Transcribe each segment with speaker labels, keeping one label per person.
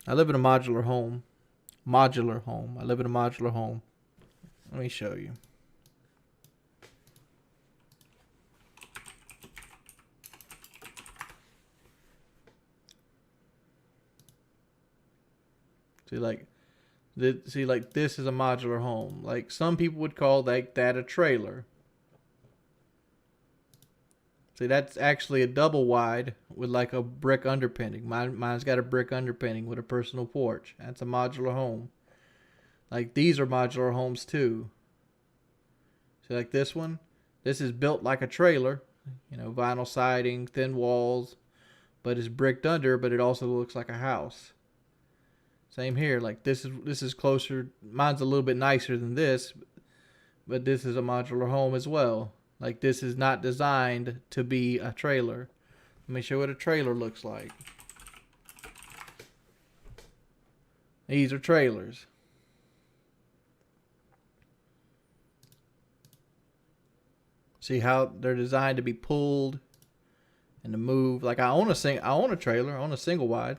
Speaker 1: I live in a modular home. Modular home. I live in a modular home. Let me show you. See, like this is a modular home. Like some people would call that a trailer. See, that's actually a double wide with like a brick underpinning. Mine's got a brick underpinning with a personal porch. That's a modular home. Like these are modular homes too. See, like this one, this is built like a trailer. Vinyl siding, thin walls, but it's bricked under, but it also looks like a house. Same here. Like this is closer. Mine's a little bit nicer than this, but this is a modular home as well. Like this is not designed to be a trailer. Let me show you what a trailer looks like. These are trailers. See how they're designed to be pulled and to move. Like I own a trailer. I own a single wide.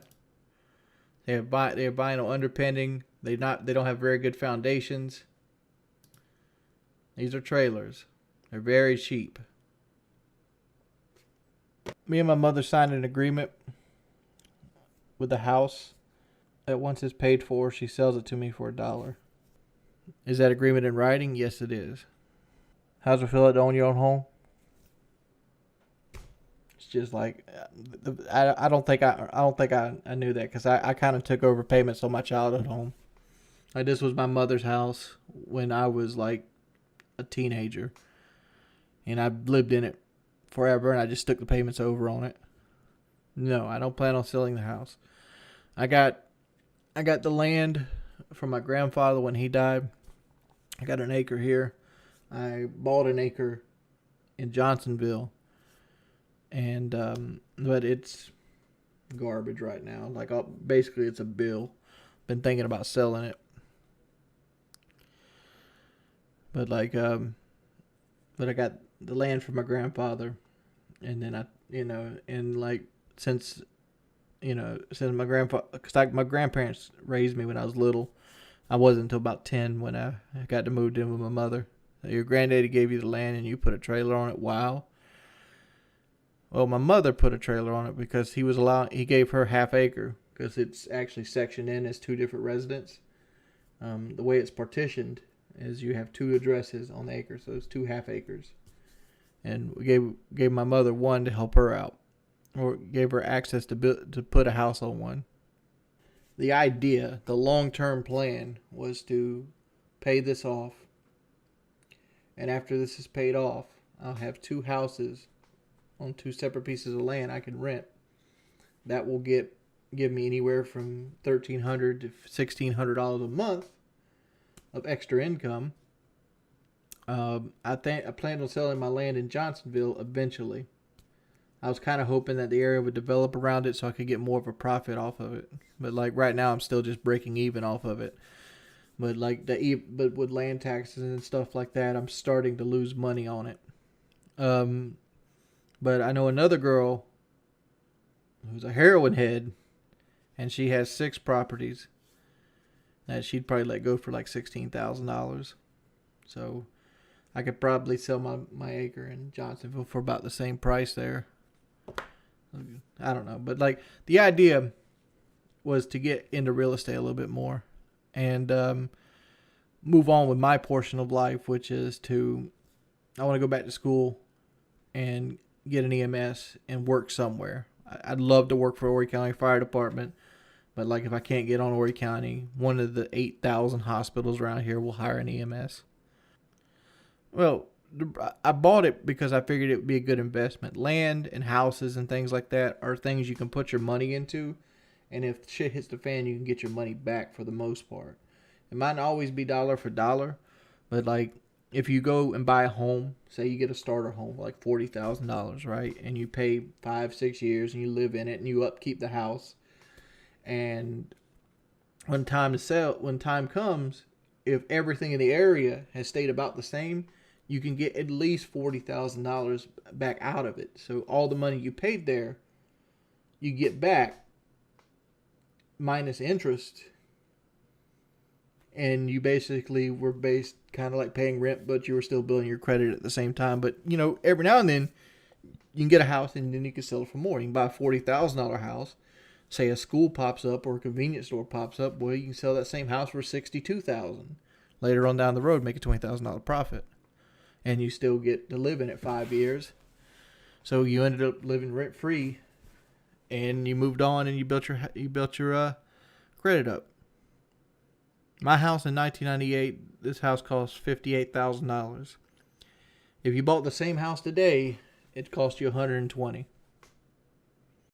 Speaker 1: They have vinyl underpinning. They don't have very good foundations. These are trailers. They're very cheap. Me and my mother signed an agreement with the house that once it's paid for, she sells it to me for $1. Is that agreement in writing? Yes, it is. How's it feel to own your own home? It's just like I don't think I knew that because I kind of took over payments on my childhood home. Like this was my mother's house when I was like a teenager, and I lived in it forever, and I just took the payments over on it. No, I don't plan on selling the house. I got the land from my grandfather when he died. I got an acre here. I bought an acre in Johnsonville, and but it's garbage right now. Like basically, it's a bill. Been thinking about selling it, but but I got the land from my grandfather, and then since my grandfather, because my grandparents raised me when I was little. I wasn't until about 10 when I got to move in with my mother. Your granddaddy gave you the land and you put a trailer on it. Wow. Well, my mother put a trailer on it because he gave her half acre because it's actually sectioned in as two different residents. The way it's partitioned is you have two addresses on the acre, so it's 2 half acres. And we gave my mother one to help her out, or gave her access to put a house on one. The idea, the long-term plan, was to pay this off. And after this is paid off, I'll have 2 houses on 2 separate pieces of land I can rent. That will give me anywhere from $1,300 to $1,600 a month of extra income. I plan on selling my land in Johnsonville eventually. I was kind of hoping that the area would develop around it so I could get more of a profit off of it. But like right now, I'm still just breaking even off of it. But but with land taxes and stuff like that, I'm starting to lose money on it. But I know another girl who's a heroin head, and she has 6 properties that she'd probably let go for like $16,000. So I could probably sell my acre in Johnsonville for about the same price there. I don't know, but like the idea was to get into real estate a little bit more and move on with my portion of life, which is I want to go back to school and get an EMS and work somewhere. I'd love to work for Horry County Fire Department, but like if I can't get on Horry County, one of the 8,000 hospitals around here will hire an EMS. Well, I bought it because I figured it would be a good investment. Land and houses and things like that are things you can put your money into, and if shit hits the fan, you can get your money back for the most part. It might not always be dollar for dollar, but like if you go and buy a home, say you get a starter home like $40,000, right, and you pay 5-6 years and you live in it and you upkeep the house, and when time comes, if everything in the area has stayed about the same, you can get at least $40,000 back out of it. So all the money you paid there, you get back minus interest, and you basically were based kind of like paying rent, but you were still building your credit at the same time. But, you know, every now and then you can get a house and then you can sell it for more. You can buy a $40,000 house. Say a school pops up or a convenience store pops up, well, you can sell that same house for $62,000. Later on down the road, make a $20,000 profit, and you still get to live in it 5 years. So you ended up living rent free, and you moved on and you built your credit up. My house in 1998, this house cost $58,000. If you bought the same house today, it cost you $120,000.